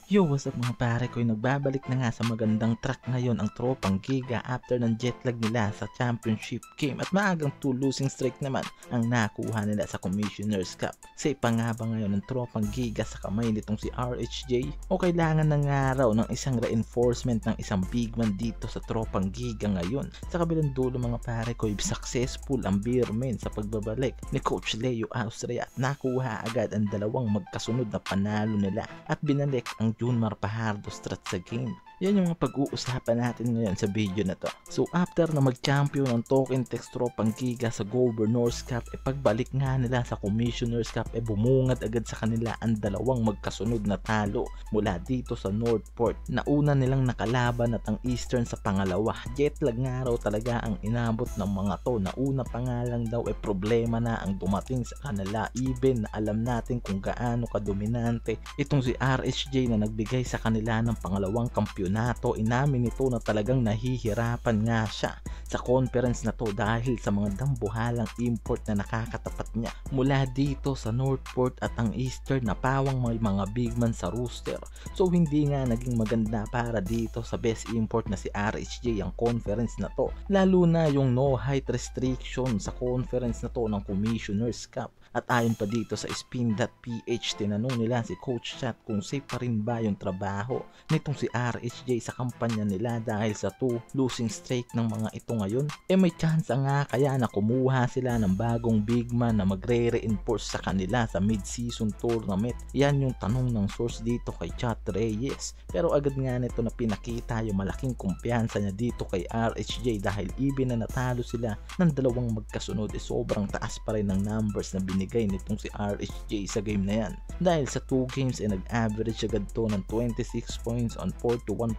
Yo, what's up mga pare ko? Nagbabalik na nga sa magandang track ngayon ang tropang Giga after ng jetlag nila sa championship game at maagang 2 losing streak naman ang nakuha nila sa Commissioner's Cup. Safe pa nga ba ngayon ng tropang Giga sa kamay nitong si RHJ? O kailangan na nga raw ng isang reinforcement ng isang big man dito sa tropang Giga ngayon? Sa kabilang dulo mga pare ko, successful ang Beermen sa pagbabalik ni Coach Leo Austria at nakuha agad ang dalawang magkasunod na panalo nila at binalik ang Junmar Fajardo strat sa game. Yan yung mga pag-uusapan natin ngayon sa video na to. So after na mag-champion ng Token Text tropang Giga sa Governor's Cup, pagbalik nga nila sa Commissioner's Cup, bumungad agad sa kanila ang dalawang magkasunod na talo mula dito sa Northport. Nauna nilang nakalaban at ang Eastern sa pangalawa. Jetlag nga raw talaga ang inabot ng mga to. Nauna pa nga lang daw problema na ang dumating sa kanila, even na alam natin kung gaano kadominante itong si RHJ na nagbigay sa kanila ng pangalawang kampiyonato. Inamin nito na talagang nahihirapan nga siya sa conference na to dahil sa mga dambuhalang import na nakakatapat niya mula dito sa Northport at ang Eastern na pawang may mga big man sa roster. So hindi nga naging maganda para dito sa best import na si RHJ ang conference na to, lalo na yung no height restriction sa conference na to ng Commissioner's Cup. At ayon pa dito sa spin.ph, tinanong nila si Coach Chat kung safe pa rin ba yung trabaho nitong si RHJ sa kampanya nila dahil sa 2 losing streak ng mga ito ngayon. May chance nga kaya na kumuha sila ng bagong big man na magre-reinforce sa kanila sa mid-season tournament. Yan yung tanong ng source dito kay Chat Reyes. Pero agad nga nito na pinakita yung malaking kumpiyansa niya dito kay RHJ dahil even na natalo sila ng dalawang magkasunod, sobrang taas pa rin ng numbers na binigay nitong si RHJ sa game na yan. Dahil sa 2 games nag-average agad to ng 26 points on 41%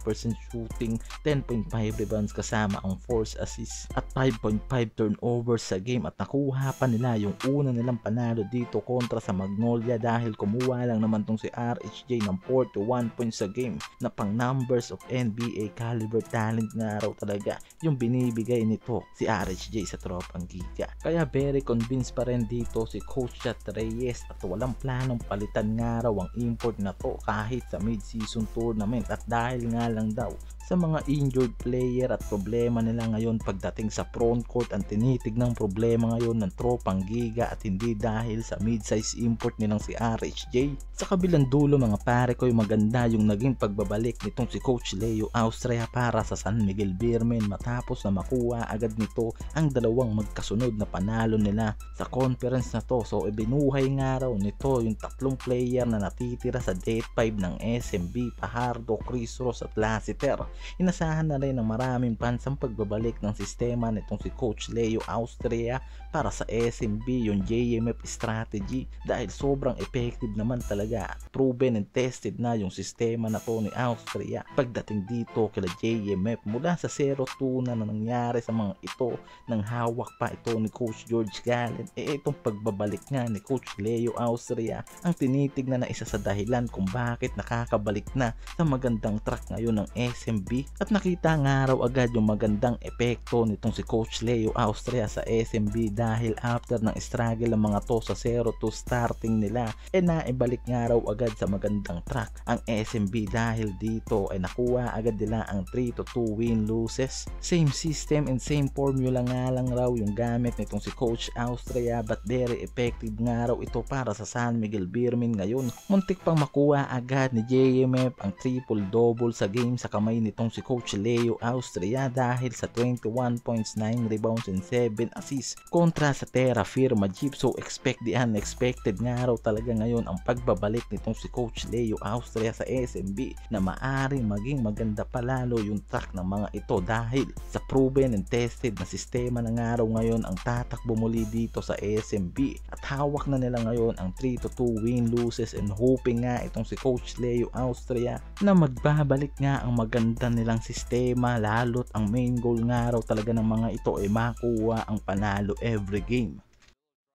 shooting, 10.5 rebounds kasama ang force assists at 5.5 turnovers sa game at nakuha pa nila yung una nilang panalo dito kontra sa Magnolia dahil kumuha lang naman tong si RHJ ng 41 points sa game na pang numbers of NBA caliber talent nga raw talaga yung binibigay nito si RHJ sa tropang Giga. Kaya very convinced pa rin dito si Coach Chat Reyes at walang planong palitan nga raw ang import na to kahit sa mid-season tournament at dahil nga lang daw sa mga injured player at problema nila ngayon pagdating sa frontcourt ang tinitignang problema ngayon ng tropang Giga at hindi dahil sa mid-size import nilang si RHJ. Sa kabilang dulo mga pare ko, maganda yung naging pagbabalik nitong si Coach Leo Austria para sa San Miguel Beermen matapos na makuha agad nito ang dalawang magkasunod na panalo nila sa conference na to. So ibinuhay nga raw nito yung 3 player na natitira sa date 5 ng SMB, Fajardo, Chris Ross at Lassiter. Inasahan na rin ng maraming fans ang pagbabalik ng sistema nitong si Coach Leo Austria para sa SMB, yung JMF strategy, dahil sobrang effective naman talaga at proven and tested na yung sistema na to ni Austria pagdating dito kila JMF mula sa 0-2 na nangyari sa mga ito nang hawak pa ito ni Coach George Gallen. Itong pagbabalik nga ni Coach Leo Austria ang tinitignan na isa sa dahilan kung bakit nakakabalik na sa magandang track ngayon ng SMB at nakita nga raw agad yung magandang epekto nitong si Coach Leo Austria sa SMB dahil after ng struggle ng mga to sa 0-2 starting nila naibalik nga raw agad sa magandang track ang SMB dahil dito nakuha agad nila ang 3-2 win-loses. Same system and same formula nga lang raw yung gamit nitong si Coach Austria but very effective nga raw ito para sa San Miguel Beermen ngayon. Muntik pang makuha agad ni JMF ang triple-double sa game sa kamay nitong si Coach Leo Austria dahil sa 21 points, 9 rebounds and 7 assists kontra sa Terra Firma Jeep. So expect the unexpected nga raw talaga ngayon ang pagbabalik nitong si Coach Leo Austria sa SMB na maaring maging maganda palalo yung track ng mga ito dahil sa proven and tested na sistema na nga raw ngayon ang tatakbo muli dito sa SMB at hawak na nila ngayon ang 3-2 win-loses and hoping nga itong si Coach Leo Austria na magbabalik nga ang maganda nilang sistema lalo't ang main goal nga raw talaga ng mga ito makuha ang panalo every game.